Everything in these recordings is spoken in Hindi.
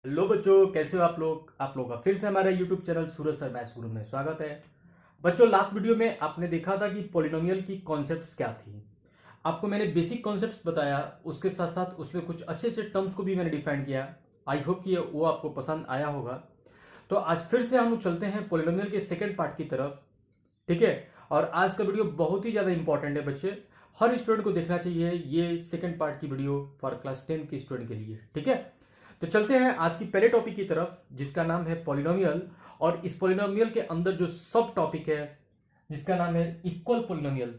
हेलो बच्चों, कैसे हो आप लोग। आप लोगों का फिर से हमारे यूट्यूब चैनल सूरज सर मैथ्स गुरु में स्वागत है। बच्चों, लास्ट वीडियो में आपने देखा था कि पॉलिनोमियल की कॉन्सेप्ट्स क्या थी। आपको मैंने बेसिक कॉन्सेप्ट्स बताया, उसके साथ साथ उसमें कुछ अच्छे अच्छे टर्म्स को भी मैंने डिफाइन किया। आई होप कि वो आपको पसंद आया होगा। तो आज फिर से हम लोग चलते हैं पॉलिनोमियल के सेकेंड पार्ट की तरफ। ठीक है। और आज का वीडियो बहुत ही ज़्यादा इंपॉर्टेंट है बच्चे, हर स्टूडेंट को देखना चाहिए ये सेकेंड पार्ट की वीडियो फॉर क्लास 10 के स्टूडेंट के लिए। ठीक है। तो चलते हैं आज की पहले टॉपिक की तरफ, जिसका नाम है पॉलिनोमियल। और इस पॉलिनोमियल के अंदर जो सब टॉपिक है जिसका नाम है इक्वल पॉलिनोमियल।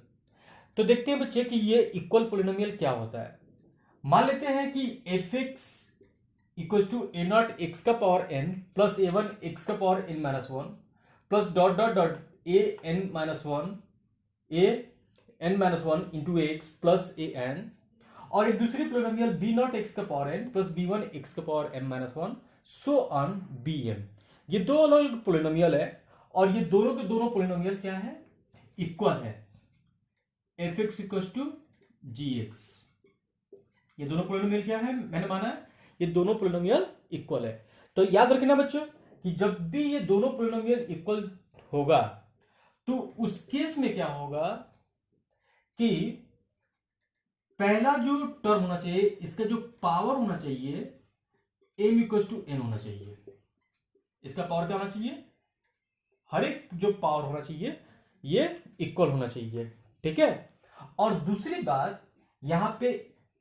तो देखते हैं बच्चे कि ये इक्वल पॉलिनोमियल क्या होता है। मान लेते हैं कि f x equal to a naught x का power n plus a one x का power n minus one plus dot dot dot a n minus one a n minus one into x plus a n, और एक दूसरी पॉलिनोमियल बी नॉट एक्स का power n plus b one x का power n minus one so on b m. ये दो अलग अलग पॉलिनोमियल है और ये दोनों के दोनों पॉलिनोमियल क्या है, इक्वल है। F x equal to g x, ये दोनों पॉलिनोमियल क्या है, मैंने माना है ये दोनों पॉलिनोमियल इक्वल है। तो याद रखना बच्चों कि जब भी ये दोनों पॉलिनोमियल इक्वल होगा तो उस केस में क्या होगा कि पहला जो टर्म होना चाहिए, इसका जो पावर होना चाहिए एम इक्वल टू एन होना चाहिए। इसका पावर क्या होना चाहिए, हर एक जो पावर होना चाहिए ये इक्वल होना चाहिए। ठीक है। और दूसरी बात, यहां पे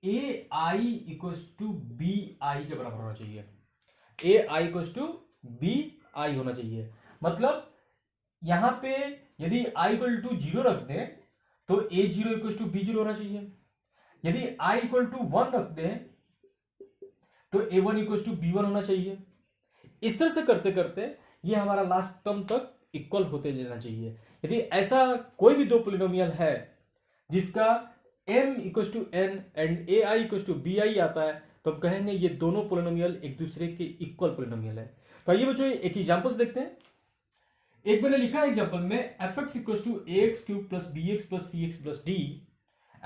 ए आई इक्वल टू बी आई के बराबर होना चाहिए। ए आई इक्वल टू बी आई होना चाहिए। मतलब यहां पे यदि आई इक्वल टू जीरो रख दें तो a zero equal to b zero होना चाहिए। यदि i इक्वल टू वन रख दें तो a one equal to b one होना चाहिए। इस तरह से करते करते ये हमारा लास्ट टर्म तक इक्वल होते लेना चाहिए। यदि ऐसा कोई भी दो पॉलिनोमियल है जिसका m equal to n and a i equal to b i आता है तो हम कहेंगे ये दोनों पॉलिनोमियल एक दूसरे के इक्वल पॉलिनोमियल है। तो आइए बच्चों एक एग्जांपल्स देखते हैं। एक मैंने लिखा है एग्जांपल में f x equal to a x cube plus b x plus c x plus d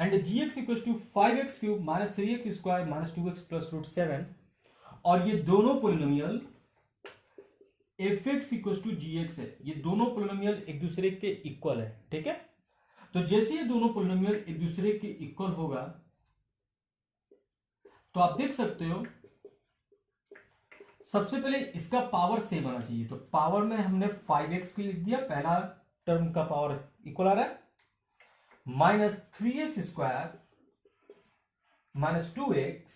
and gx equals to 5x cube minus 3x square minus 2x plus root 7, और ये दोनों polynomial fx equals to gx है। ये दोनों पोलिनोमियल एक दूसरे के इक्वल है। ठीक है। तो जैसे ये दोनों पोलिनोमियल एक दूसरे के इक्वल होगा तो आप देख सकते हो सबसे पहले इसका पावर सेम आना चाहिए। तो पावर में हमने 5x को लिख दिया, पहला टर्म का पावर इक्वल आ रहा है, minus 3x square minus 2x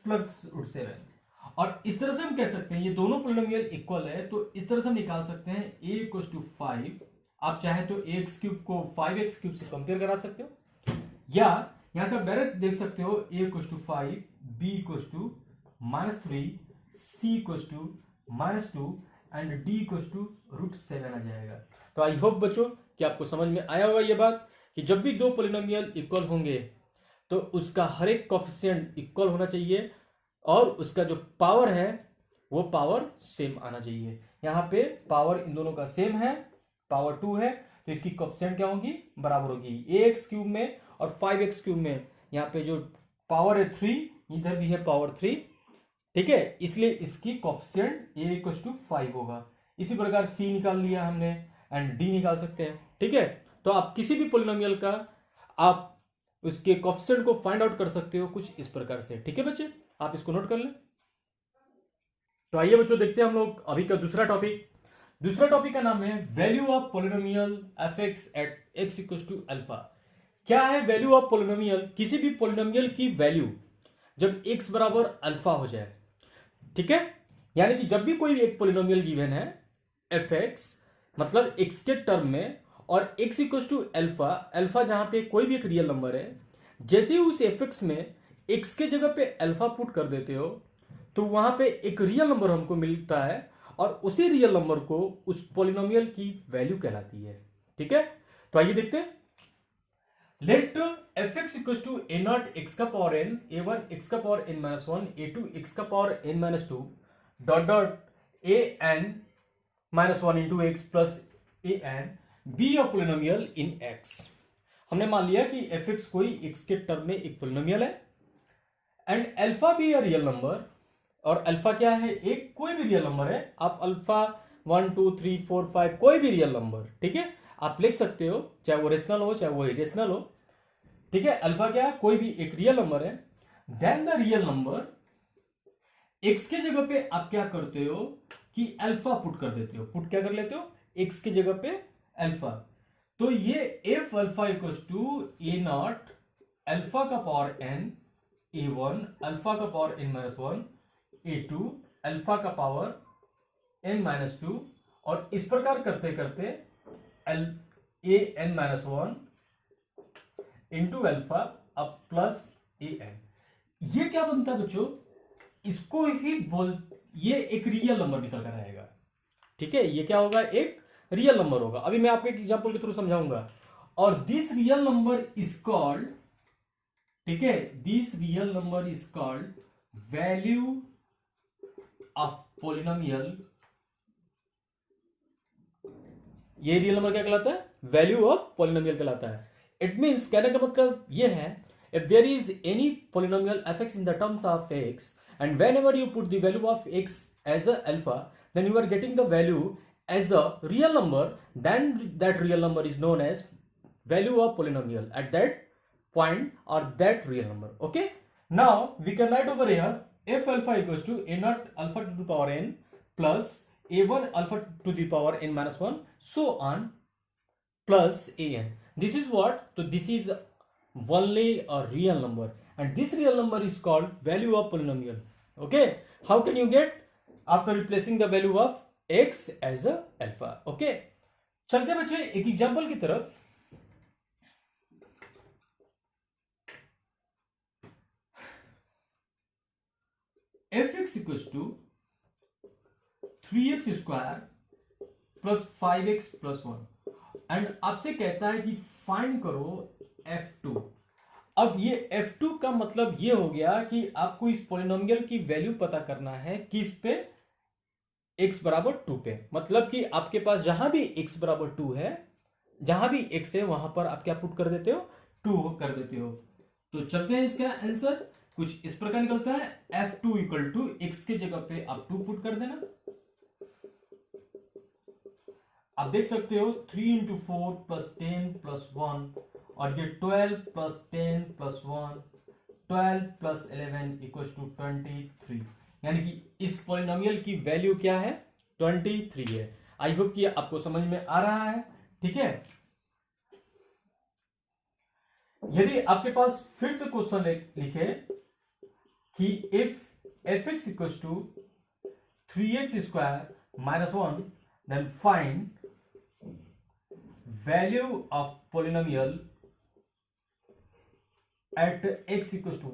plus root 7। और इस तरह से हम कह सकते हैं ये दोनों पॉलिनोमियल इक्वल है, तो इस तरह से हम निकाल सकते हैं a इक्वल टू 5। आप चाहे तो एक्स क्यूब को 5x क्यूब से कंपेयर करा सकते हो, या यहां से आप डायरेक्ट देख सकते हो a equal to 5, b equal to minus 3, c equal to minus 2 and d equal to root 7 आ जाएगा। तो आई होप बच्चों कि आपको समझ में आया होगा ये बात कि जब भी दो पॉलिनोमियल इक्वल होंगे तो उसका हर एक कोफिशिएंट इक्वल होना चाहिए और उसका जो पावर है वो पावर सेम आना चाहिए। यहाँ पे पावर इन दोनों का सेम है, पावर 2 है, तो इसकी कोफिशिएंट क्या होगी, बराबर होगी। ax क्यूब में और 5x क्यूब में यहाँ पे जो पावर है 3, इधर भी है पावर 3। ठीक है, इसलिए इसकी कोफिशिएंट a इक्वल टू 5 होगा। इसी प्रकार c निकाल लिया हमने एंड d निकाल सकते हैं। ठीक है। तो आप किसी भी पॉलिनोमियल का आप उसके कोफिशिएंट को फाइंड आउट कर सकते हो कुछ इस प्रकार से। ठीक है बच्चे, आप इसको नोट कर लें। तो आइए बच्चों देखते हैं हम लोग अभी का दूसरा टॉपिक। दूसरा टॉपिक का नाम है value of polynomial f x at x equal to alpha. क्या है वैल्यू ऑफ पॉलिनोमियल, किसी भी पॉलिनोमियल की वैल्यू जब x बराबर अल्फा हो जाए। ठीक है, यानी कि जब भी कोई एक पॉलिनोमियल गिवन है एफ एक्स, मतलब x के टर्म में, और x equal to alpha, alpha जहां पे कोई भी एक रियल नंबर है, जैसे ही उस एफ एक्स में x के जगह पे अल्फा पुट कर देते हो तो वहां पे एक रियल नंबर हमको मिलता है और उसी रियल नंबर को उस पॉलिनोमियल की वैल्यू कहलाती है। ठीक है। तो आइए देखते हैं। Let f x equal to a naught x का power n, a one x का power n minus one, a two x का power n minus two, dot dot a n minus one into x plus a n b a polynomial in x. हमने मान लिया कि एफ एक्स कोई एक्स के टर्म में एक पॉलिनोमियल है एंड अल्फा भी अ रियल नंबर, और अल्फा क्या है, एक कोई भी रियल नंबर है, आप अल्फा 1 2 3 4 5 कोई भी रियल नंबर, ठीक है, आप लिख सकते हो, चाहे वो रेशनल हो चाहे वो इरेशनल हो, ठीक है। अल्फा क्या है, कोई भी एक रियल नंबर है। Then the real number, x के जगह पे आप क्या करते हो कि अल्फा पुट कर देते हो, पुट क्या कर लेते हो, एक्स की जगह पे अल्फा। तो ये f alpha equals to a naught alpha का power n a one, alpha का power n minus one a two, alpha का पावर एन माइनस टू, और इस प्रकार करते करते एल a n minus one into alpha अब प्लस ए एन। ये क्या बनता है बच्चों, इसको ही बोल, ये एक रियल नंबर निकल कर आएगा, ठीक है। ये क्या होगा, एक रियल नंबर होगा। अभी मैं आपको एक एग्जांपल के थ्रू समझाऊंगा। और this real number is called, ठीक है, this real number is called value of polynomial. ये रियल नंबर क्या कहलाता है, वैल्यू ऑफ पॉलिनोमियल कहलाता है। इट मींस, कहने का मतलब ये है, if there is any polynomial fx in the terms of x and whenever you put the value of x as a alpha, then you are getting the value as a real number, then that real number is known as value of polynomial at that point or that real number. Okay, now we can write over here f alpha equals to a naught alpha to the power n plus a1 alpha to the power n minus 1 so on plus an. This is what, so this is only a real number and this real number is called value of polynomial. Okay, how can you get, after replacing the value of x as a alpha. Okay, चलते बच्चे एक एग्जांपल की तरफ। fx equals to 3x square plus 5x plus 1 and आपसे कहता है कि फाइंड करो f2। अब ये f2 का मतलब ये हो गया कि आपको इस पॉलिनोमियल की वैल्यू पता करना है किस पे, x बराबर 2 पे। मतलब कि आपके पास जहां भी x बराबर 2 है, जहां भी x है वहां पर आप क्या पुट कर देते हो, 2 कर देते हो। तो चलते हैं, इसका आंसर कुछ इस प्रकार निकलता है, f2 इक्वल टू x के जगह पे आप 2 पुट कर देना। आप देख सकते हो 3 इंटू 4 प्लस 10 प्लस 1, और ये 12 plus 10 plus 1, 12 plus 11 equal to 23, यानी कि इस पॉलिनोमियल की वैल्यू क्या है, 23 है। आई होप कि आपको समझ में आ रहा है, ठीक है। यदि आपके पास फिर से क्वेश्चन लिखे कि if f x equal to 3x square minus 1 then find value of polynomial at x equal to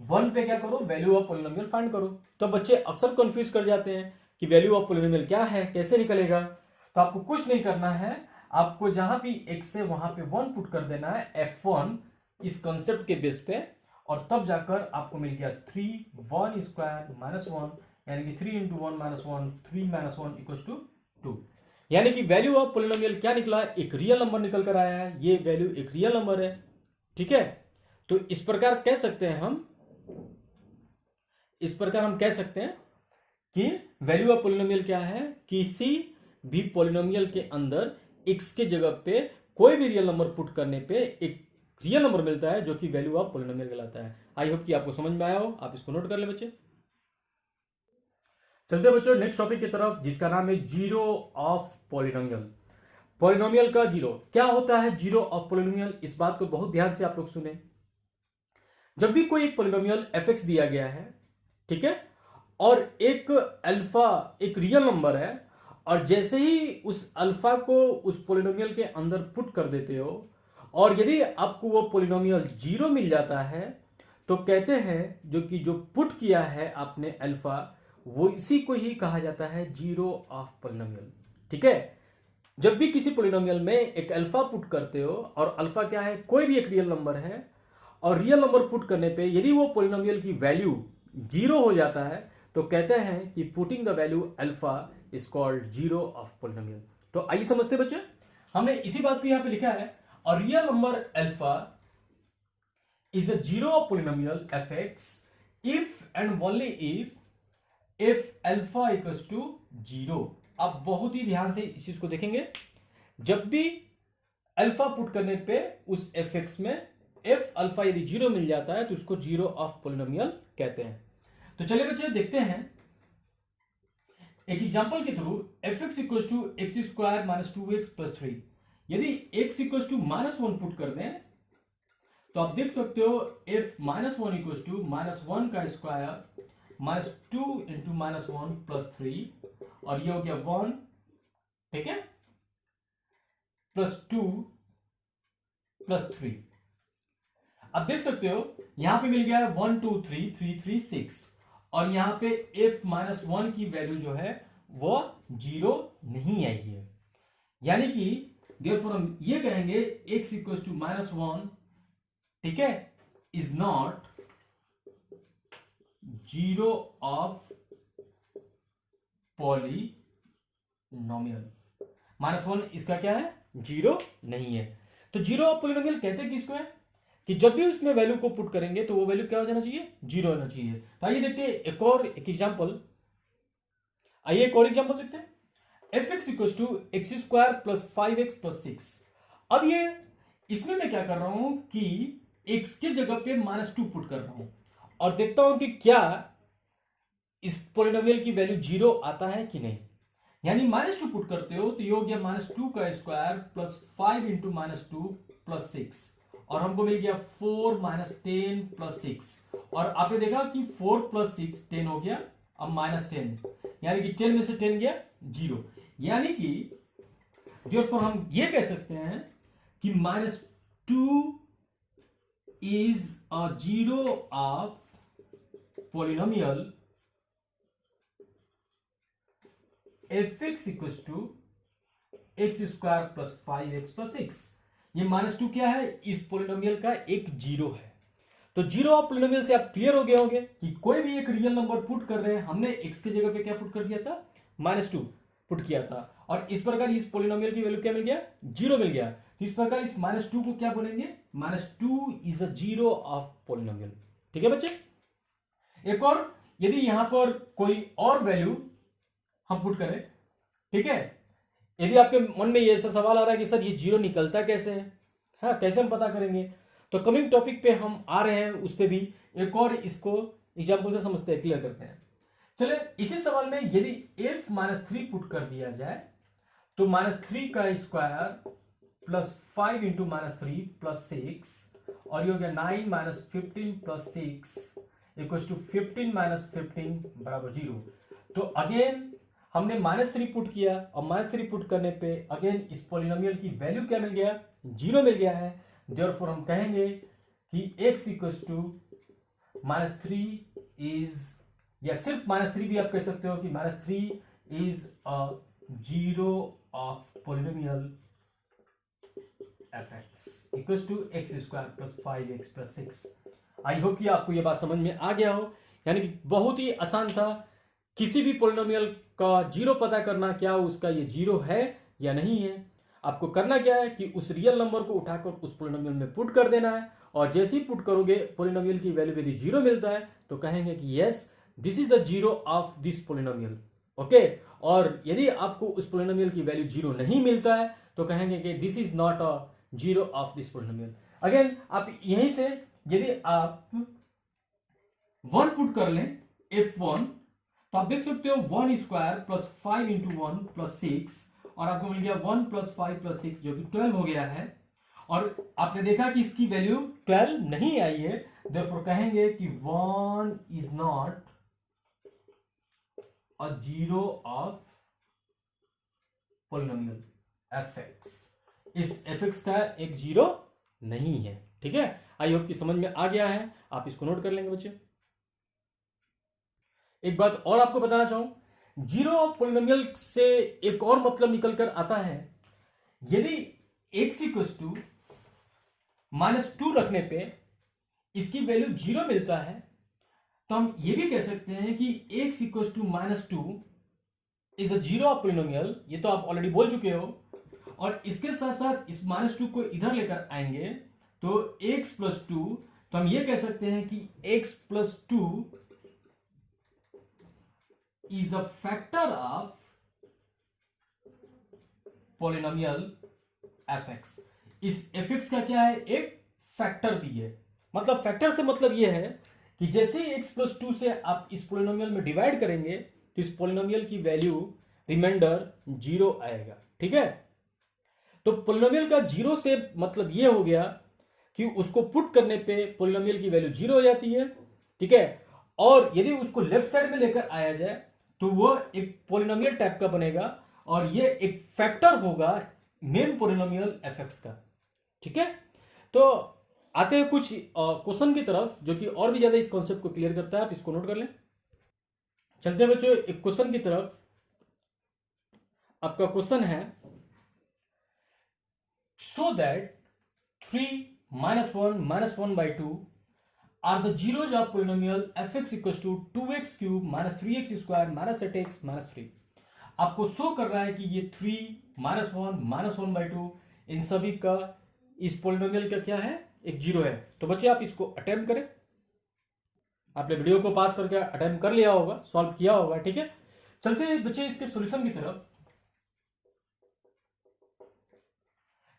1 पे क्या करो, वैल्यू ऑफ पॉलिनोमियल फाइंड करो। तो बच्चे अक्सर कंफ्यूज कर जाते हैं कि वैल्यू ऑफ पॉलिनोमियल क्या है, कैसे निकलेगा। तो आपको कुछ नहीं करना है, आपको जहां भी x है वहां पे 1 पुट कर देना है, f1 इस कंसेप्ट के बेस पे, और तब जाकर आपको मिल गया 3 1 स्क्वायर माइनस 1, यानी कि 3 into 1 minus 1, 3 minus 1 equal to 2। यानी कि वैल्यू ऑफ पॉलिनोमियल क्या निकला, एक रियल नंबर निकल कर आया है। ये वैल्यू एक रियल नंबर है, ठीक है। तो इस प्रकार कह सकते हैं हम, इस प्रकार हम कह सकते हैं कि वैल्यू ऑफ पॉलिनोमियल क्या है, किसी भी पॉलिनोमियल के अंदर x के जगह पे कोई भी रियल नंबर पुट करने पे एक रियल नंबर मिलता है जो कि वैल्यू ऑफ पॉलिनोमियल कहलाता है। आई होप कि आपको समझ में आया हो, आप इसको नोट कर ले बच्चे। चलते बच्चों नेक्स्ट टॉपिक की तरफ, जिसका नाम है जीरो ऑफ पॉलिनोमियल। पॉलिनोमियल का जीरो क्या होता है, जीरो ऑफ पॉलिनोमियल, इस बात को बहुत ध्यान से आप लोग सुने। जब भी कोई एक पॉलिनोमियल fx दिया गया है, ठीक है, और एक अल्फा एक रियल नंबर है, और जैसे ही उस अल्फा को उस पॉलिनोमियल के अंदर पुट कर देते हो, और यदि आपको वो पॉलिनोमियल जीरो मिल जाता है, तो कहते हैं जो कि जो पुट किया है आपने अल्फा, वो इसी को ही कहा जाता है जीरो ऑफ पॉलिनोमियल, ठीक है। जब भी किसी पॉलिनोमियल में एक अल्फा पुट करते हो, और अल्फा क्या है, कोई भी एक रियल नंबर है, और रियल नंबर पुट करने पे यदि वो पॉलिनोमियल की वैल्यू जीरो हो जाता है, तो कहते हैं कि putting the value alpha is called zero of polynomial. तो आइए समझते बच्चे, हमने इसी बात को यहां पे लिखा है, और real number alpha is a zero of polynomial fx if and only if alpha equals to 0। आप बहुत ही ध्यान से इस चीज को देखेंगे, जब भी अल्फा पुट करने पे उस fx में f अल्फा यदि 0 मिल जाता है तो उसको जीरो ऑफ पोलिनोमियल कहते हैं। तो चलिए बच्चे देखते हैं एक एग्जांपल के through fx equals to x square minus 2x plus 3। यदि x इक्वल्स टू -1 पुट कर दें तो आप देख सकते हो f -1 इक्वल्स टू -1 का स्क्वायर माइनस 2 इंटू -1 प्लस 3 और ये हो गया 1, ठीक है, प्लस 2 प्लस 3। अब देख सकते हो यहां पे मिल गया है 1 2 3 3 3 6 और यहां पे f -1 की वैल्यू जो है वो 0 नहीं आई है, यानी कि देयरफॉर हम ये कहेंगे x इक्वल्स टू -1, ठीक है, is not zero of polynomial. -1 इसका क्या है, 0 नहीं है। तो जीरो ऑफ पॉलिनोमियल कहते हैं किसको है कि जब भी उसमें वैल्यू को पुट करेंगे तो वो वैल्यू क्या हो जाना चाहिए, 0 होना चाहिए। तो आइए देखते हैं एक एग्जांपल। आइए एक और एग्जांपल देखते हैं। fx equals to x square plus 5x plus 6। अब ये इसमें मैं क्या कर रहा हूं कि x के जगह पे -2 पुट कर रहा हूं और देखता हूं कि क्या इस पॉलिनोमियल की वैल्यू 0 आता है कि नहीं। यानी -2 पुट करते हो तो ये हो गया -2 का स्क्वायर प्लस 5 इंटू -2 प्लस 6 और हमको मिल गया 4 -10 प्लस 6 और आपने देखा कि 4 प्लस 6 10 हो गया, अब -10 यानी कि 10 में से 10 गया 0, यानी कि देयरफॉर हम ये कह सकते हैं कि -2 is a zero of polynomial fx equals to x square plus 5x plus 6। ये -2 क्या है, इस पॉलिनोमियल का एक जीरो है। तो जीरो ऑफ पॉलिनोमियल से आप क्लियर हो गए होंगे कि कोई भी एक रियल नंबर पुट कर रहे हैं, हमने x के जगह पे क्या पुट कर दिया था, -2 पुट किया था और इस प्रकार इस पॉलिनोमियल की वैल्यू क्या मिल गया, 0 मिल गया। तो इस प्रकार इस -2 को क्या बोलेंगे, -2 is a zero of polynomial. ठीक है बच्चे। एक और, यदि यहां पर कोई और वैल्यू हम पुट करें, ठीक है, यदि आपके मन में ये ऐसा सवाल आ रहा है कि सर ये 0 निकलता कैसे है, हाँ कैसे हम पता करेंगे, तो कमिंग टॉपिक पे हम आ रहे हैं, उस पे भी एक और इसको एग्जांपल से समझते हैं, क्लियर करते हैं। चले इसी सवाल में यदि f -3 पुट कर दिया जाए तो -3 का स्क्वायर प्लस 5 इंटू -3 प्लस 6 और ये हो गया 9 -15 प्लस 6 इक्वल्स टू 15 -15 बराबर 0। तो अगेन हमने -3 पुट किया और -3 पुट करने पे अगेन इस पॉलिनोमियल की वैल्यू क्या मिल गया, 0 मिल गया है। देयरफॉर हम कहेंगे कि x इक्वल्स टू -3 इज, या सिर्फ -3 भी आप कह सकते हो कि -3 is a zero of polynomial fx equals to x square plus 5x plus 6। I hope कि आपको यह बात समझ में आ गया हो, यानी कि बहुत ही आसान था किसी भी पॉलिनोमियल का 0 पता करना, क्या उसका ये 0 है या नहीं है। आपको करना क्या है कि उस रियल नंबर को उठाकर उस पॉलिनोमियल में पुट कर देना है और जैसे ही पुट करोगे पॉलिनोमियल की वैल्यू यदि 0 मिलता है तो कहेंगे कि yes this is the zero of this polynomial, okay. और यदि आपको उस पॉलिनोमियल की वैल्यू 0 नहीं मिलता है तो कहेंगे कि this is not a zero of this polynomial. Again आप यहीं से यदि आप 1 पुट कर लें f1 तो आप देख सकते हो 1 स्क्वायर प्लस 5 इंटू 1 प्लस 6 और आपको मिल गया 1 प्लस 5 प्लस 6 जो कि 12 हो गया है और आपने देखा कि इसकी वैल्यू 12 नहीं आई है। देयरफॉर कहेंगे कि 1 is not a zero of polynomial fx। इस fx का एक जीरो नहीं है। ठीक है, आई होप कि समझ में आ गया है, आप इसको नोट कर लेंगे बच्चे। एक बात और आपको बताना चाहूं, जीरो ऑफ पॉलिनोमियल से एक और मतलब निकल कर आता है, यदि x इक्वल्स टू -2 रखने पे इसकी वैल्यू 0 मिलता है तो हम ये भी कह सकते हैं कि x equals to -2 is a zero of polynomial. ये तो आप ऑलरेडी बोल चुके हो और इसके साथ साथ इस -2 को इधर लेकर आएंगे तो x प्लस 2, तो हम ये कह सकते हैं कि x+2 is a factor of polynomial fx। इस fx का क्या है, एक फैक्टर भी है। मतलब फैक्टर से मतलब यह है कि जैसे ही x+2 से आप इस पॉलिनोमियल में डिवाइड करेंगे तो इस पॉलिनोमियल की वैल्यू रिमाइंडर 0 आएगा। ठीक है, तो पॉलिनोमियल का 0 से मतलब यह हो गया कि उसको पुट करने पे पॉलिनोमियल की वैल्यू 0 हो जाती है। ठीक है, और यदि उसको लेफ्ट साइड में लेकर आया जाए तो वह एक पॉलिनोमियल टाइप का बनेगा और यह एक फैक्टर होगा मेन पॉलिनोमियल fx का। ठीक है, तो आते हैं कुछ क्वेश्चन की तरफ जो कि और भी ज्यादा इस कॉन्सेप्ट को क्लियर करता है। आप इसको नोट कर लें। चलते हैं बच्चों एक क्वेश्चन की तरफ। आपका क्वेश्चन है, so that 3 minus 1 minus 1 by 2 are the zeros of polynomial fx equals to 2x cube minus 3x square minus 8x minus 3। आपको शो कर रहा है कि ये 3 minus 1 minus 1 by 2 इन सभी का इस पोलिनोमियल का क्या है, एक जीरो है। तो बच्चे आप इसको अटेम्प्ट करें। आपने वीडियो को पास करके अटेम्प्ट कर लिया होगा, सॉल्व किया होगा। ठीक है, चलते हैं बच्चे इसके सॉल्यूशन की तरफ।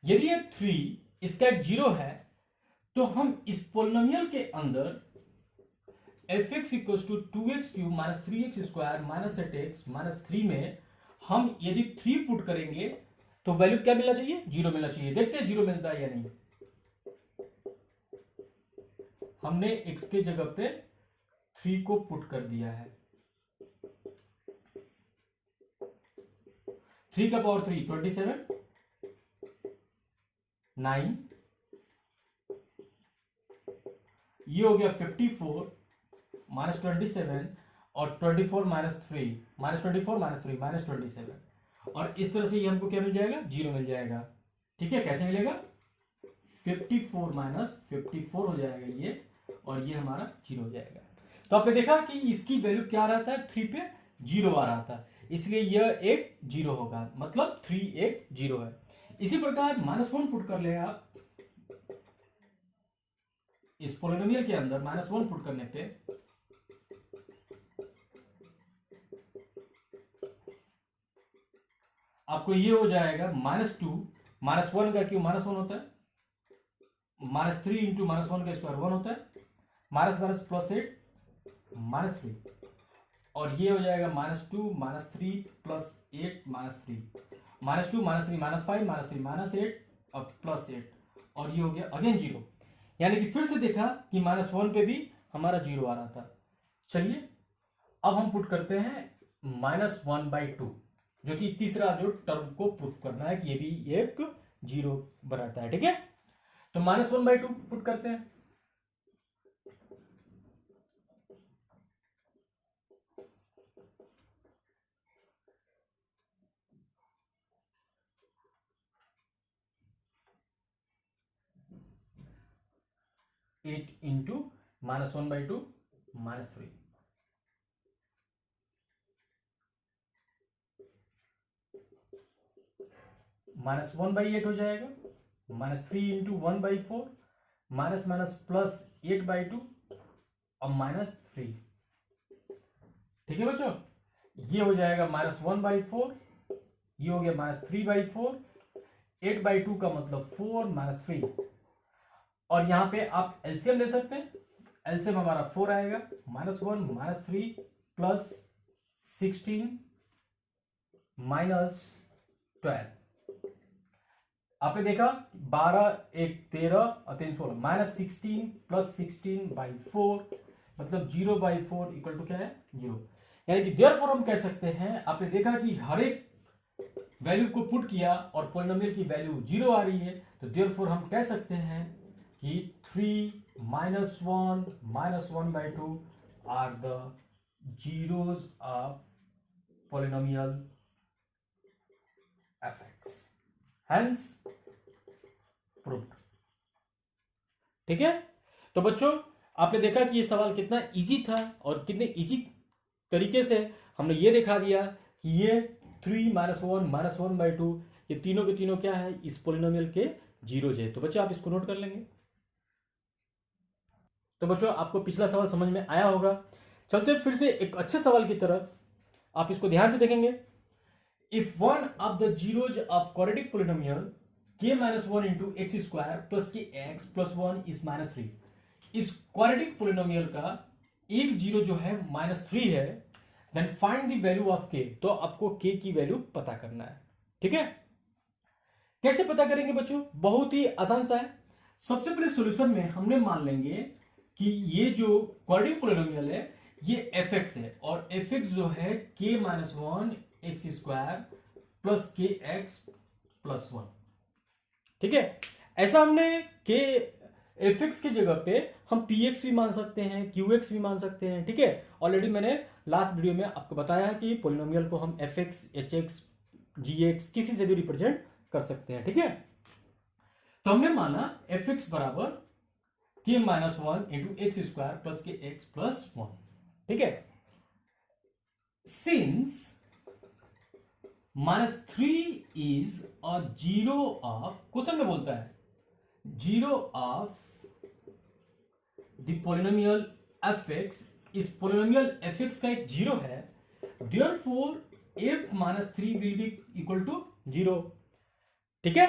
यदि ये 3 इसका एक जीरो है तो हम इस पोलिनोमियल के अंदर fx equals to 2x cube minus 3x square minus 8x minus 3 में हम यदि 3 पुट करेंगे तो वैल्यू क्या मिलना चाहिए, 0 मिलना चाहिए। देखते हैं 0 मिलता है या नहीं। हमने x के जगह पे 3 को पुट कर दिया है। 3 का पावर 3 27, 9, ये हो गया 54 माइनस 27 और 24 माइनस 3 माइनस 24 माइनस 3 माइनस 27 और इस तरह से ये हमको क्या मिल जाएगा, 0 मिल जाएगा। ठीक है, कैसे मिलेगा, 54 माइनस 54 हो जाएगा ये, और ये हमारा 0 हो जाएगा। तो आपने देखा कि इसकी वैल्यू क्या आ रहा था, 3 पे 0 आ रहा था, इसलिए यह एक 0 होगा, मतलब 3 एक 0 है। इसी प्रकार -1 पुट कर ले आप इस पोलिनोमियल के अंदर। -1 पुट करने पे आपको ये हो जाएगा -2 -1 का क्यों -1 होता है, -3 इंटू -1 का स्क्वायर 1 होता है, माइनस माइनस प्लस 8 -3 और ये हो जाएगा -2 -3 प्लस 8 -3 -2 -3 -5 -3 -8 और प्लस 8 और ये हो गया अगेन 0। यानी कि फिर से देखा कि -1 पे भी हमारा 0 आ रहा था। चलिए अब हम पुट करते हैं -1/2, जो कि तीसरा जो टर्म को प्रूफ करना है कि ये भी एक 0 बनाता है। ठीक है, तो -1/2 पुट करते हैं। एट इंटू -1/2 -3 -1/8 हो जाएगा, -3 इंटू 1/4 माइनस माइनस प्लस 8/2 और -3। ठीक है बच्चों, ये हो जाएगा -1/4, ये हो गया -3/4, 8/2 का मतलब 4 -3 और यहां पे आप एलसीएम ले सकते हैं। एलसीएम हमारा 4 आएगा, -1 -3 प्लस 16 -12। आपने देखा 12 1 13 और 3 16 -16 प्लस 16/4 मतलब 0/4 इक्वल टू क्या है, 0। यानी कि देयरफॉर हम कह सकते हैं, आपने देखा कि हर एक वैल्यू को पुट किया और पॉलिनोमियल की वैल्यू 0 आ रही है, तो देयरफॉर हम कह सकते हैं कि 3 -1 -1/2 are the zeros of polynomial fx, hence proved. ठीक है, तो बच्चों आपने देखा कि ये सवाल कितना इजी था और कितने इजी तरीके से हमने ये दिखा दिया कि ये 3 -1 -1/2 ये तीनों के तीनों क्या है, इस पोलिनोमियल के जीरोज है। तो बच्चे आप इसको नोट कर लेंगे। तो बच्चों आपको पिछला सवाल समझ में आया होगा। चलते हैं फिर से एक अच्छे सवाल की तरफ, आप इसको ध्यान से देखेंगे। If one of the zeros of quadratic polynomial k minus one into x square plus k x plus one is minus three, इस क्वाड्रेटिक पोलिनोमियल का एक जीरो जो है माइनस थ्री है, then find the value of k। तो आपको k की वैल्यू पता करना है। ठीक है, कैसे पता करेंगे बच्चों? बहुत ही आसान सा है। सबसे पहले सॉल्यूशन में हमने मान लेंगे कि ये जो क्वाड्रेटिक पोलिनोमियल है ये fx है, और fx जो है k minus one x square plus k x plus one. ठीक है, ऐसा हमने k fx की जगह पे हम px भी मान सकते हैं, qx भी मान सकते हैं। ठीक है, ऑलरेडी मैंने लास्ट वीडियो में आपको बताया है कि पोलिनोमियल को हम fx, hx, gx किसी से भी रिप्रेजेंट कर सकते हैं। ठीक है, तो हमने माना fx बराबर k minus one into x square plus k x plus one. ठीक है, since minus three is a zero of, question में बोलता है zero of the polynomial fx, इस पोलिनोमियल fx का एक जीरो है, therefore f minus three will be equal to zero. ठीक है,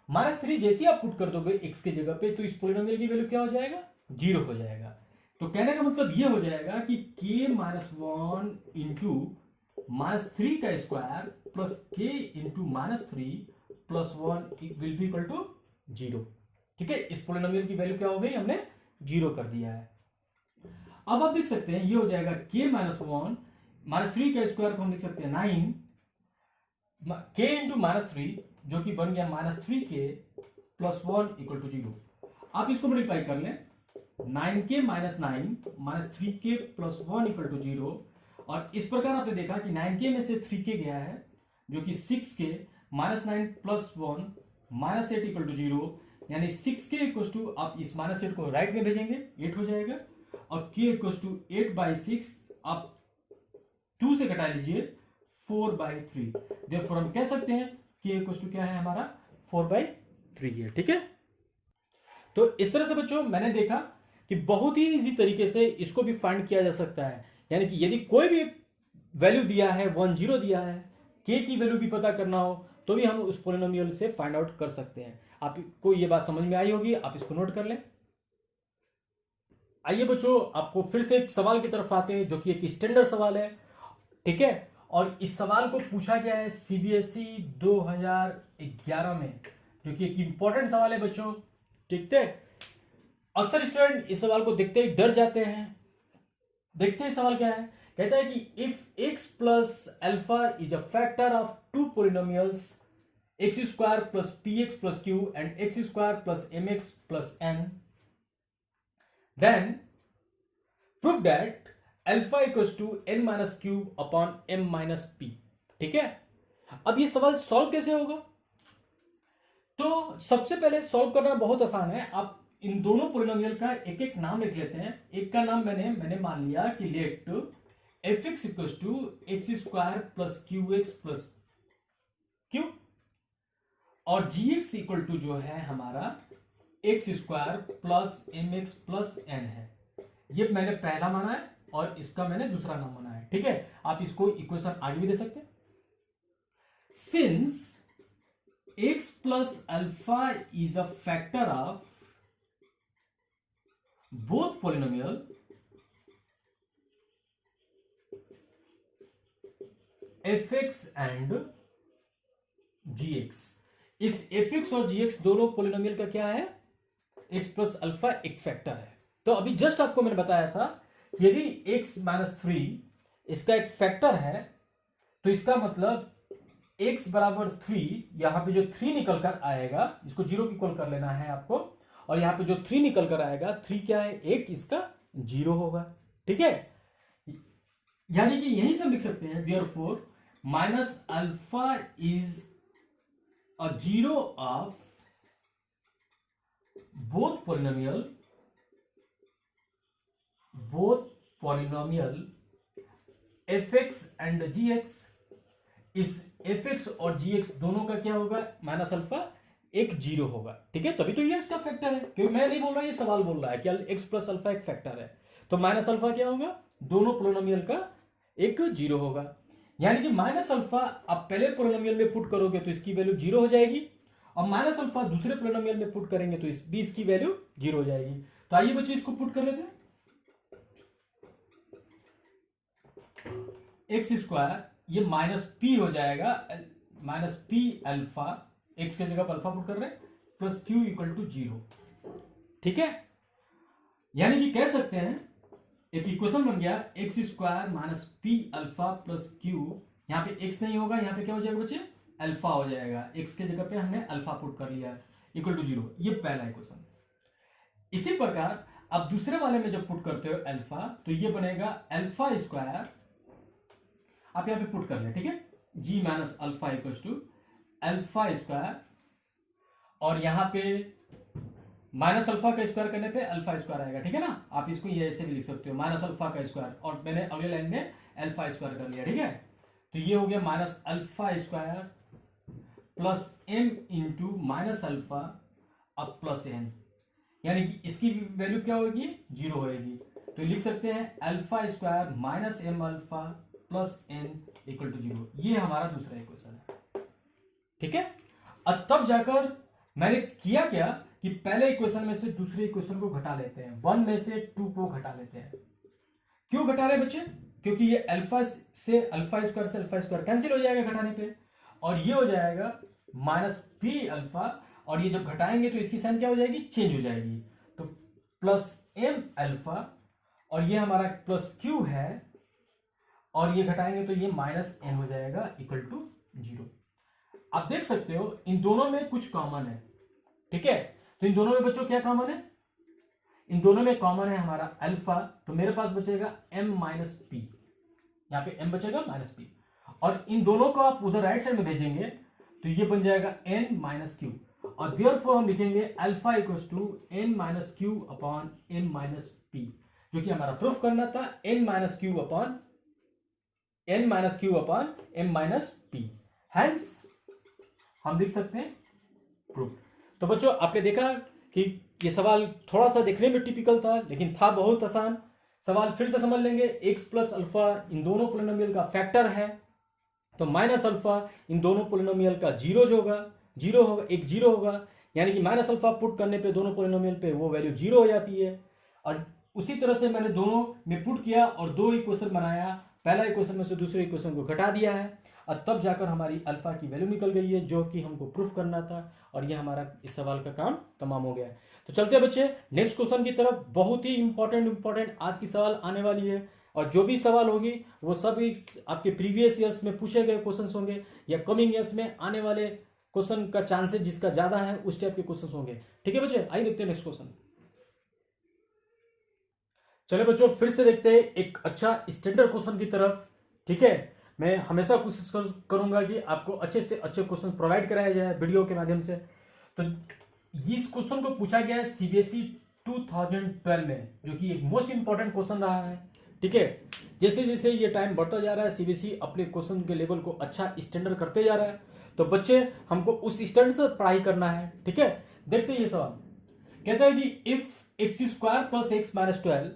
माइनस थ्री जैसे आप पुट कर दोगे x के जगह पे, तो इस पोलिनोमियल की वैल्यू क्या हो जाएगा? जीरो हो जाएगा। तो कहने का मतलब ये हो जाएगा कि k minus one into minus three का square plus k into minus three plus one will be equal to zero. ठीक है, इस पोलिनोमियल की वैल्यू क्या हो गई? हमने जीरो कर दिया है। अब आप देख सकते हैं ये हो जाएगा k minus one, minus three का स्क्वायर को हम लिख सकते हैं nine, k into minus three जो कि बन गया minus three k plus one equal to zero. आप इसको मल्टीप्लाई कर लें, nine k minus nine minus three k plus one equal to zero. और इस प्रकार आपने देखा कि नाइन के में से थ्री के गया है, जो कि six k minus nine plus one minus eight equal to zero, यानी सिक्स के इक्वल टू, आप इस माइनस एट को राइट में भेजेंगे, एट हो जाएगा, और k equal to eight by six, आप टू से घटा लीजिए, फोर बाई थ्री। देयरफॉर हम कह सकते हैं के इक्वल टू क्या है हमारा? फोर बाई थ्री है। ठीक है, तो इस तरह से बच्चों मैंने देखा कि बहुत ही इजी तरीके से इसको भी फाइंड किया जा सकता है। यानी कि यदि कोई भी वैल्यू दिया है, वन जीरो दिया है, के की वैल्यू भी पता करना हो, तो भी हम उस पोलिनोमियल से फाइंड आउट कर सकते हैं। आपको ये बात समझ में आई होगी, आप इसको नोट कर लें। आइए बच्चों, आपको फिर से एक सवाल की तरफ आते हैं, जो कि एक स्टैंडर्ड सवाल है। ठीक है, और इस सवाल को पूछा गया है सीबीएसई 2011 में, जो कि एक इंपॉर्टेंट सवाल है बच्चों। ठीक है, अक्सर स्टूडेंट इस सवाल को देखते ही डर जाते हैं। देखते हैं सवाल क्या है। कहता है कि if x plus alpha is a factor of two polynomials x square plus p x plus q and x square plus m x plus n, then prove that alpha equals to n minus q upon m minus p. ठीक है, अब ये सवाल सॉल्व कैसे होगा? तो सबसे पहले सॉल्व करना बहुत आसान है। आप इन दोनों पोलिनोमियल का एक एक नाम लिख लेते हैं। एक का नाम मैंने मान लिया कि let f x equals to x square plus q x plus q, और जी एक्स इक्वल टू जो है हमारा x square plus m x plus n है। ये मैंने पहला माना है और इसका मैंने दूसरा नाम माना है। ठीक है, आप इसको इक्वेशन आगे भी दे सकते हैं। Since x plus alpha is a factor of both polynomial fx and gx, इस fx और gx दोनों पोलिनोमियल का क्या है? x प्लस अल्फा एक फैक्टर है। तो अभी जस्ट आपको मैंने बताया था, यदि x माइनस थ्री इसका एक फैक्टर है, तो इसका मतलब x बराबर थ्री, यहां पे जो थ्री निकल कर आएगा, इसको जीरो की इक्वल कर लेना है आपको, और यहां पे जो थ्री निकल कर आएगा, थ्री क्या है? एक, इसका जीरो होगा। ठीक है, यानी कि यहीं से हम लिख सकते हैं therefore minus alpha is a zero of both polynomial f x and g x. इस एफ एक्स और जी एक्स दोनों का क्या होगा? माइनस अल्फा एक जीरो होगा, ठीक है, तभी तो ये इसका फैक्टर है, क्योंकि मैं नहीं बोल रहा, ये सवाल बोल रहा है कि एक्स प्लस अल्फा एक फैक्टर है, तो माइनस अल्फा क्या होगा, दोनों पोलिनोमियल का एक जीरो होगा, यानी कि माइनस अल्फा आप पहले पोलिनोमियल में पुट करोगे तो इसकी वैल्यू जीरो हो जाएगी, और माइनस अल्फा दूसरे पोलिनोमियल में पुट करेंगे तो इसकी वैल्यू जीरो हो जाएगी। तो आइए बच्चे इसको पुट कर लेते हैं, एक्स स्क्वायर ये माइनस पी हो जाएगा, माइनस पी अल्फा, एक्स के जगह पर अल्फा पुट कर रहे हैं, plus q equal to zero, ठीक है, यानी कि कह सकते हैं एक इक्वेशन बन गया x square minus P alpha plus Q, यहां पे एक्स नहीं होगा, यहां पे क्या हो जाएगा बच्चे, अल्फा हो जाएगा, एक्स के जगह पे हमने अल्फा पुट कर लिया, इक्वल टू जीरो, ये पहला इक्वेशन। इसी प्रकार अब दूसरे वाले में जब पुट करते हो अल्फा, तो ये बनेगा अल्फा स्क्वायर, आप यहां पे पुट कर ले, ठीक है, g minus alpha equal to alpha square, और यहां पे माइनस अल्फा का स्क्वायर करने पे अल्फा स्क्वायर आएगा, ठीक है ना, आप इसको ये ऐसे भी लिख सकते हो, माइनस अल्फा का स्क्वायर, और मैंने अगले लाइन में अल्फा स्क्वायर कर लिया, ठीक है, तो ये हो गया minus alpha square plus m into minus alpha अब प्लस एन, यानी कि इसकी वैल्यू क्या होगी, जीरो होगी, तो लिख सकते हैं alpha square minus m alpha plus n equal to zero, ये हमारा दूसरा इक्वेशन है, ठीक है। अब तब जाकर मैंने किया क्या कि पहले इक्वेशन में से दूसरे इक्वेशन को घटा लेते हैं, 1 में से 2 को घटा लेते हैं, क्यों घटा रहे बच्चे, क्योंकि ये अल्फा से अल्फा स्क्वायर कैंसिल हो जाएगा घटाने पे, और ये हो जाएगा माइनस पी अल्फा, और ये जब घटाएंगे तो इसकी साइन क्या हो जाएगी, चेंज हो जाएगी, तो प्लस एम अल्फा, और ये हमारा प्लस क्यू है, और ये घटाएंगे तो ये माइनस एन हो जाएगा इक्वल टू जीरो। आप देख सकते हो इन दोनों में कुछ कॉमन है, ठीक है, तो इन दोनों में बच्चों क्या कॉमन है, इन दोनों में कॉमन है हमारा अल्फा, तो मेरे पास बचेगा m माइनस पी, यहां पे m बचेगा माइनस पी, और इन दोनों को आप उधर राइट साइड में भेजेंगे तो ये बन जाएगा n माइनस क्यू, और देयरफॉर हम लिखेंगे alpha equals to n minus q upon m minus p, जो कि हमारा प्रूफ करना था n minus q upon m minus p, hence हम लिख सकते हैं प्रूफ। तो बच्चों आपने देखा कि ये सवाल थोड़ा सा देखने में टिपिकल था, लेकिन था बहुत आसान सवाल। फिर से समझ लेंगे, एक्स प्लस अल्फा इन दोनों पोलिनोमियल का फैक्टर है, तो माइनस अल्फा इन दोनों पोलिनोमियल का जीरो होगा, एक जीरो होगा, यानी कि माइनस अल्फा पुट करने पे दोनों पोलिनोमियल पे वो वैल्यू जीरो हो जाती है। और उसी तरह से मैंने दोनों में पुट किया और दो इक्वेशन बनाया, पहला इक्वेशन में से दूसरे इक्वेशन को घटा दिया है, और तब जाकर हमारी अल्फा की वैल्यू निकल गई है, जो कि हमको प्रूफ करना था, और ये हमारा इस सवाल का काम तमाम हो गया है। तो चलते हैं बच्चे नेक्स्ट क्वेश्चन की तरफ। बहुत ही इंपॉर्टेंट आज की सवाल आने वाली है, और जो भी सवाल होगी वो सब आपके प्रीवियस ईयर्स में पूछे गए क्वेश्चंस होंगे, या कमिंग ईयर्स में आने वाले क्वेश्चन का चांसेस जिसका ज्यादा है उस टाइप के क्वेश्चंस होंगे, ठीक है बच्चे। आइए देखते हैं नेक्स्ट क्वेश्चन। चले बच्चों फिर से देखते हैं एक अच्छा स्टैंडर्ड क्वेश्चन की तरफ, ठीक है। मैं हमेशा कोशिश करूंगा कि आपको अच्छे से अच्छे क्वेश्चन प्रोवाइड कराया जाए वीडियो के माध्यम से। तो इस क्वेश्चन को पूछा गया है सीबीएसई 2012 में, जो कि एक मोस्ट इंपॉर्टेंट क्वेश्चन रहा है, ठीक है। जैसे जैसे ये टाइम बढ़ता जा रहा है, सीबीएसई अपने क्वेश्चन के लेवल को अच्छा स्टैंडर्ड करते जा रहा है, तो बच्चे हमको उस स्टैंडर्ड से पढ़ाई करना है, ठीक है। देखते हैं ये सवाल कहता है कि if x square plus x minus 12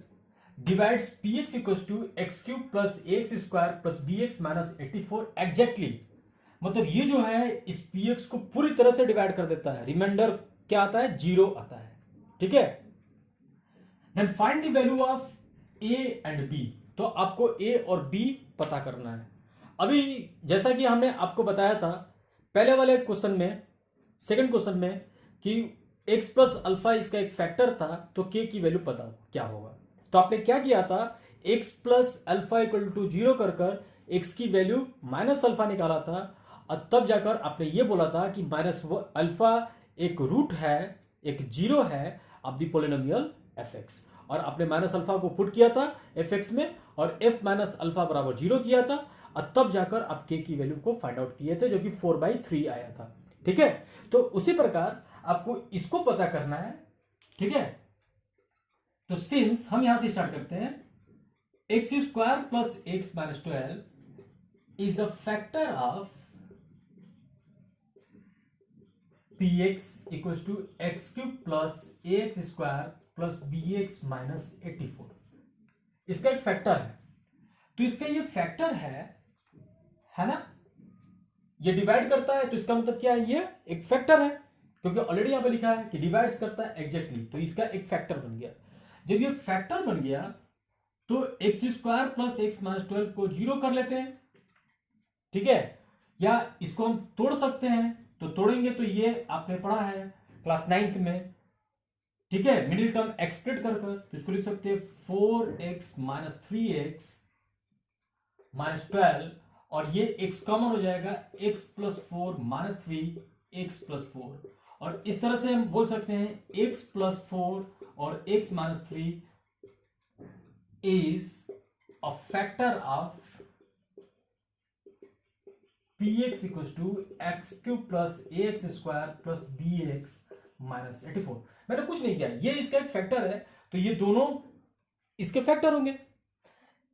divides p x equals to x cube plus x square plus b x minus 84 exactly, मतलब ये जो है इस पी एक्स को पूरी तरह से डिवाइड कर देता है, रिमाइंडर क्या आता है, जीरो आता है, ठीक है। Then find the value of a and b, तो आपको ए और बी पता करना है। अभी जैसा कि हमने आपको बताया था पहले वाले क्वेश्चन में, सेकंड क्वेश्चन में, कि एक्स प्लस अल्फा इसका एक फैक्टर था, तो के की वैल्यू पता क्या होगा। तो आपने क्या किया था, x plus alpha equal to zero कर एक्स की वैल्यू माइनस अल्फा निकाला था, और तब जाकर आपने ये बोला था कि माइनस अल्फा एक रूट है, एक जीरो है of the polynomial f x, और आपने माइनस अल्फा को पुट किया था एफ एक्स में, और एफ माइनस अल्फा बराबर जीरो किया था, और तब जाकर आप के की वैल्यू को फाइंड आउट किए थे, जो कि 4/3 आया था, ठीक है। तो उसी प्रकार आपको इसको पता करना है, ठीक है। तो सिंस हम यहां से स्टार्ट करते हैं, x square plus x minus 12 is a factor of p x equal to x cube plus a x square plus b x minus 84। इसका एक फैक्टर है, तो इसका ये फैक्टर है ना, ये डिवाइड करता है, तो इसका मतलब क्या है, ये एक फैक्टर है, क्योंकि ऑलरेडी यहां पे लिखा है कि डिवाइड्स करता है एग्जैक्टली, तो इसका एक फैक्टर बन गया। जब ये फैक्टर बन गया तो x square plus x minus 12 को जीरो कर लेते हैं, ठीक है, या इसको हम तोड़ सकते हैं, तो तोड़ेंगे तो ये आपने पढ़ा है क्लास 9th में, ठीक है, मिडिल टर्म एक्सप्रेट कर तो इसको लिख सकते हैं 4x माइनस 3x माइनस 12, और ये x कॉमन हो जाएगा, x plus 4 minus 3 x plus 4, और इस तरह से हम बोल सकते हैं x प्लस 4 और x minus 3 is a factor of px equals to x cube plus ax square plus bx minus 84। मैंने कुछ नहीं किया, ये इसका एक फैक्टर है, तो ये दोनों इसके फैक्टर होंगे।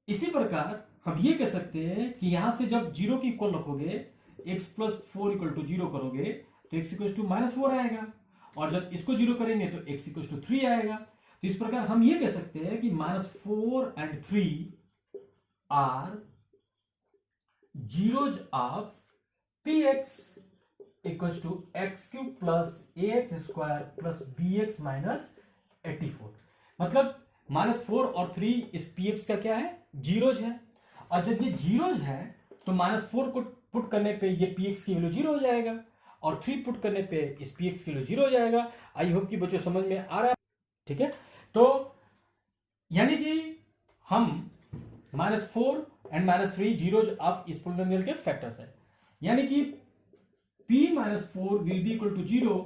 इसी प्रकार हम ये कह सकते हैं कि यहां से जब जीरो की इक्वल रखोगे, x plus 4 equal to zero करोगे तो x इक्वल टू माइनस 4 आएगा, और जब इसको जीरो करेंगे तो x इक्वल टू 3 आएगा। तो इस प्रकार हम ये कह सकते हैं कि -4 and 3 are zeros of px equal to x cube plus a x square plus b x minus 84। मतलब -4 और 3 इस px का क्या है, जीरोज है, और जब ये जीरोज है तो -4 को पुट करने पे ये px की वैल्यू जीरो हो जाएगा, और 3 पुट करने पे इस px की वैल्यू जीरो हो जाएगा। आई होप कि बच्चों समझ में आ रहा है, ठीक है। तो यानी कि हम -4 एंड -3 जीरोज ऑफ इस पोलिनोमियल के फैक्टर्स है, यानी कि p - 4 will be equal to 0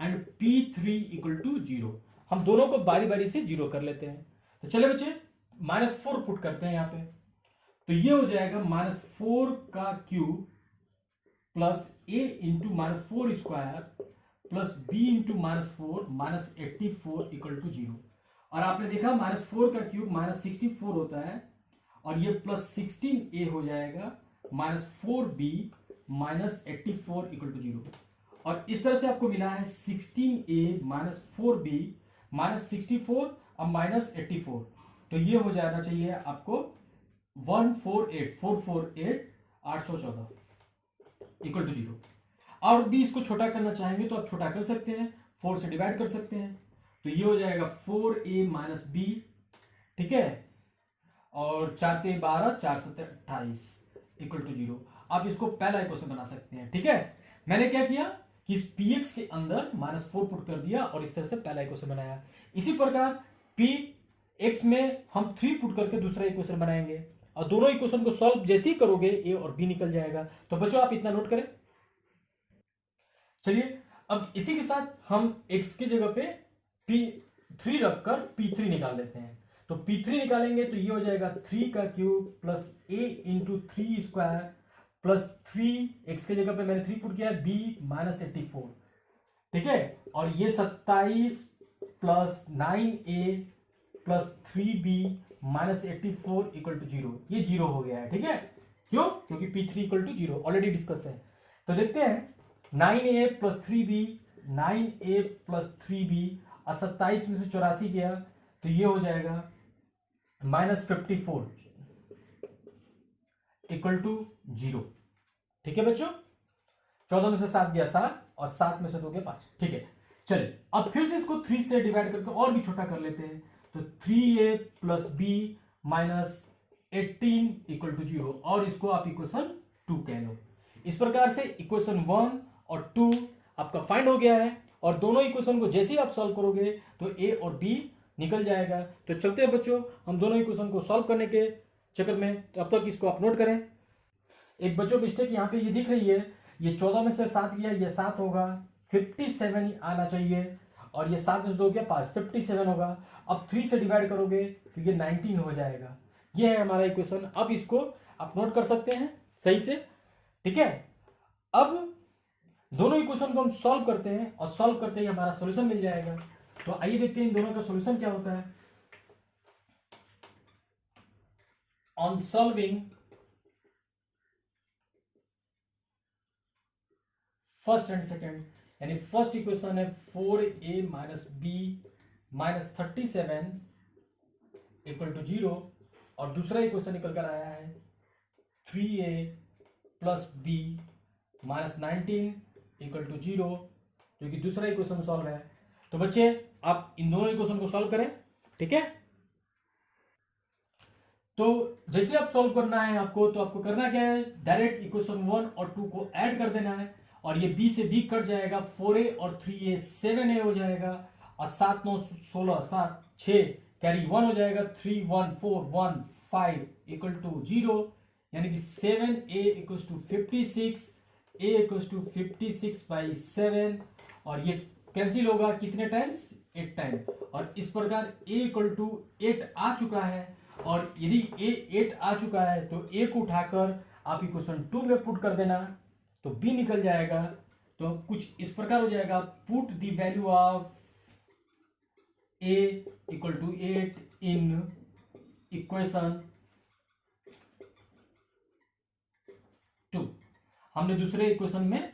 and p3 equal to 0। हम दोनों को बारी बारी से जीरो कर लेते हैं। तो चले बच्चे -4 पुट करते हैं यहां पे, तो ये हो जाएगा -4 का cube plus a into -4 square plus b into -4 minus 84 equal to 0। और आपने देखा -4 का क्यूब -64 होता है, और ये प्लस 16a हो जाएगा -4b माइनस 84 इक्वल टू 0। और इस तरह से आपको मिला है 16a माइनस 4b माइनस 64 और माइनस 84, तो ये हो जाना चाहिए आपको 148 814 इक्वल टू 0। और भी इसको छोटा करना चाहेंगे तो आप छोटा कर सकते हैं, 4 से डिवाइड कर सकते हैं, तो ये हो जाएगा 4a माइनस b, ठीक है, और 4 ते 12 4 7 28 इक्वल टू 0। आप इसको पहला इक्वेशन बना सकते हैं, ठीक है। मैंने क्या किया कि इस px के अंदर -4 पुट कर दिया और इस तरह से पहला इक्वेशन बनाया। इसी प्रकार px में हम 3 पुट करके दूसरा इक्वेशन बनाएंगे, और दोनों इक्वेशन को सॉल्व जैसे ही करोगे a और b निकल जाएगा। तो बच्चों आप इतना नोट करें। चलिए अब इसी के साथ हम x की जगह पे p3 रखकर p3 निकाल लेते हैं। तो p3 निकालेंगे तो ये हो जाएगा 3 का cube plus a into 3 square plus 3 x की जगह पे मैंने 3 पुट किया, b माइनस 84, ठीक है, और ये 27 plus 9a plus 3b minus 84 equal to 0। ये 0 हो गया है, ठीक है, क्यों, क्योंकि p3 equal to 0 already discuss है। तो देखते हैं 9a plus 3b 9a plus 3b और 27 में से 84 गया तो ये हो जाएगा -54 इक्वल टू 0, ठीक है बच्चों। 14 में से 7 गया 7 और 7 में से 2 गया 5, ठीक है। चलिए अब फिर से इसको 3 से डिवाइड करके और भी छोटा कर लेते हैं, तो 3a plus b minus 18 equal to 0, और इसको आप इक्वेशन 2 कह लो। इस प्रकार से इक्वेशन 1 और 2 आपका फाइंड हो गया है, और दोनों इक्वेशन को जैसे ही आप सॉल्व करोगे तो a और b निकल जाएगा। तो चलते हैं बच्चों हम दोनों इक्वेशन को सॉल्व करने के चक्कर में, तो अब तक इसको आप नोट करें। एक बच्चों मिस्टेक यहाँ पे ये दिख रही है, ये 14 में से 7 गया, ये 7 होगा, 57 आना चाहिए, और ये 7 में से 2 गया 5, 57 होगा। अब 3 से डिवाइड करोगे तो ये 19 हो जाएगा। ये है हमारा इक्वेशन। अब इसको आप नोट कर सकते हैं सही से, ठीक है। अब दोनों इक्वेशन को हम सॉल्व करते हैं, और सॉल्व करते ही हमारा सॉल्यूशन मिल जाएगा। तो आइए देखते हैं इन दोनों का सॉल्यूशन क्या होता है। On solving first and second यानी फर्स्ट इक्वेशन है 4a minus b minus 37 equal to 0, और दूसरा इक्वेशन निकल कर आया है 3a plus b minus 19 equal to 0, जो कि दूसरा इक्वेशन सॉल्व है। तो बच्चे आप इन दोनों इक्वेशन को सॉल्व करें, ठीक है। तो जैसे आप सॉल्व करना है आपको, तो आपको करना क्या है, डायरेक्ट इक्वेशन 1 और 2 को ऐड कर देना है, और ये b से b कट जाएगा, 4a और 3a 7a हो जाएगा, और 7 9 16 7 6 कैरी 1 हो जाएगा, 3 1 4 1 5 इक्वल टू 0, यानी कि 7a equal to 56, a equal to 56 by 7, और ये कैंसिल होगा कितने टाइम्स, 8 टाइम, और इस प्रकार a इक्वल टू 8 आ चुका है। और यदि a 8 आ चुका है तो a को उठाकर आप इक्वेशन 2 में पुट कर देना, तो b निकल जाएगा। तो कुछ इस प्रकार हो जाएगा, put the value of a equal to 8 in equation 2, हमने दूसरे इक्वेशन में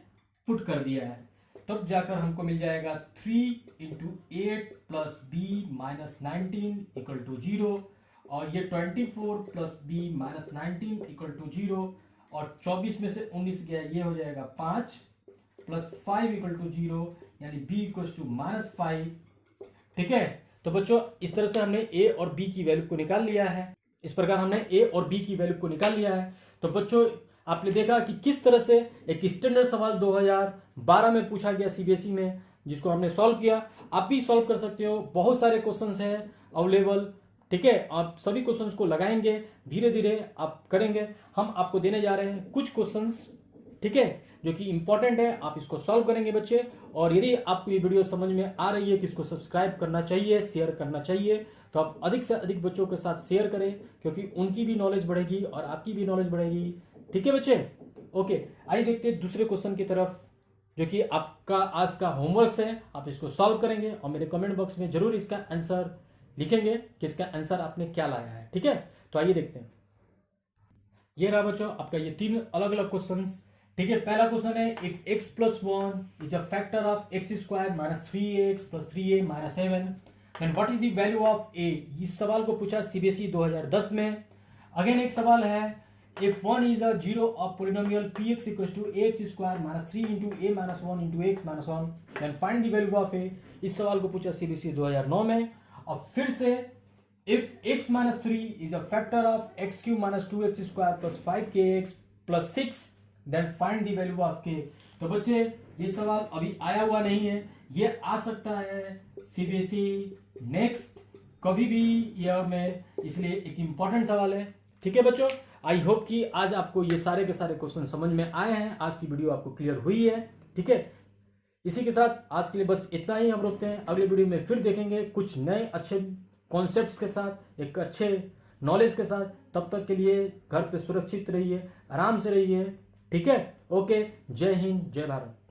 पुट कर दिया है, तब जाकर हमको मिल जाएगा 3 into 8 plus b minus 19 equal to 0, और ये 24 plus b minus 19 equal to 0, और 24 में से 19 गया, ये हो जाएगा 5 प्लस 5 इक्वल टू 0, यानी b इक्वल टू माइनस 5, ठीक है। तो बच्चों इस तरह से हमने a और b की वैल्यू को निकाल लिया है, इस प्रकार हमने a और b की वैल्यू को निकाल लिया है। तो बच्चों आपने देखा कि किस तरह से एक स्टैंडर्ड सवाल 2012 में पूछा गया सीबीएसई में, जिसको हमने सॉल्व किया। आप भी सॉल्व कर सकते हो, बहुत सारे क्वेश्चंस हैं अवेलेबल, ठीक है। आप सभी क्वेश्चंस को लगाएंगे, धीरे धीरे आप करेंगे। हम आपको देने जा रहे हैं कुछ क्वेश्चंस, ठीक है, जो कि इंपॉर्टेंट है, आप इसको सॉल्व करेंगे बच्चे। और यदि आपको ये वीडियो समझ में आ रही है कि इसको सब्सक्राइब करना चाहिए, शेयर करना चाहिए, तो आप अधिक से अधिक बच्चों के साथ शेयर करें, क्योंकि उनकी भी नॉलेज बढ़ेगी और आपकी भी नॉलेज बढ़ेगी, ठीक है बच्चे। ओके, आइए देखते हैं दूसरे क्वेश्चन की तरफ, जो कि आपका आज का होमवर्क है। आप इसको सॉल्व करेंगे और मेरे कमेंट बॉक्स में जरूर इसका आंसर लिखेंगे कि इसका आंसर आपने क्या लाया है, ठीक है। तो आइए देखते हैं। ये रहा बच्चों आपका ये 3 अलग अलग क्वेश्चंस, ठीक है। पहला क्वेश्चन है, if x plus 1 is a factor of x square minus 3x plus 3a minus 7, then what is the value of a। इस सवाल को पूछा सीबीएसई 2010 में। अगेन एक सवाल है, if 1 is a zero of polynomial px equals to ax square minus 3 into a minus 1 into x minus 1, then find the value of a। इस सवाल को पूछा सीबीएसई 2009 में। और फिर से, if x minus 3 is a factor of x cube minus 2x square plus 5kx plus 6, then find the value of k। तो बच्चे ये सवाल अभी आया हुआ नहीं है, ये आ सकता है सीबीएसई नेक्स्ट कभी भी ईयर में, इसलिए एक इंपॉर्टेंट सवाल है, ठीक है बच्चों। आई होप कि आज आपको ये सारे के सारे क्वेश्चन समझ में आए हैं, आज की वीडियो आपको क्लियर हुई है, ठीक है। इसी के साथ आज के लिए बस इतना ही हम रोकते हैं, अगले वीडियो में फिर देखेंगे कुछ नए अच्छे कॉन्सेप्ट्स के साथ, एक अच्छे नॉलेज के साथ। तब तक के लिए घर पे सुरक्षित रहिए, आराम से रहिए, ठीक है। ओके, जय हिंद, जय भारत।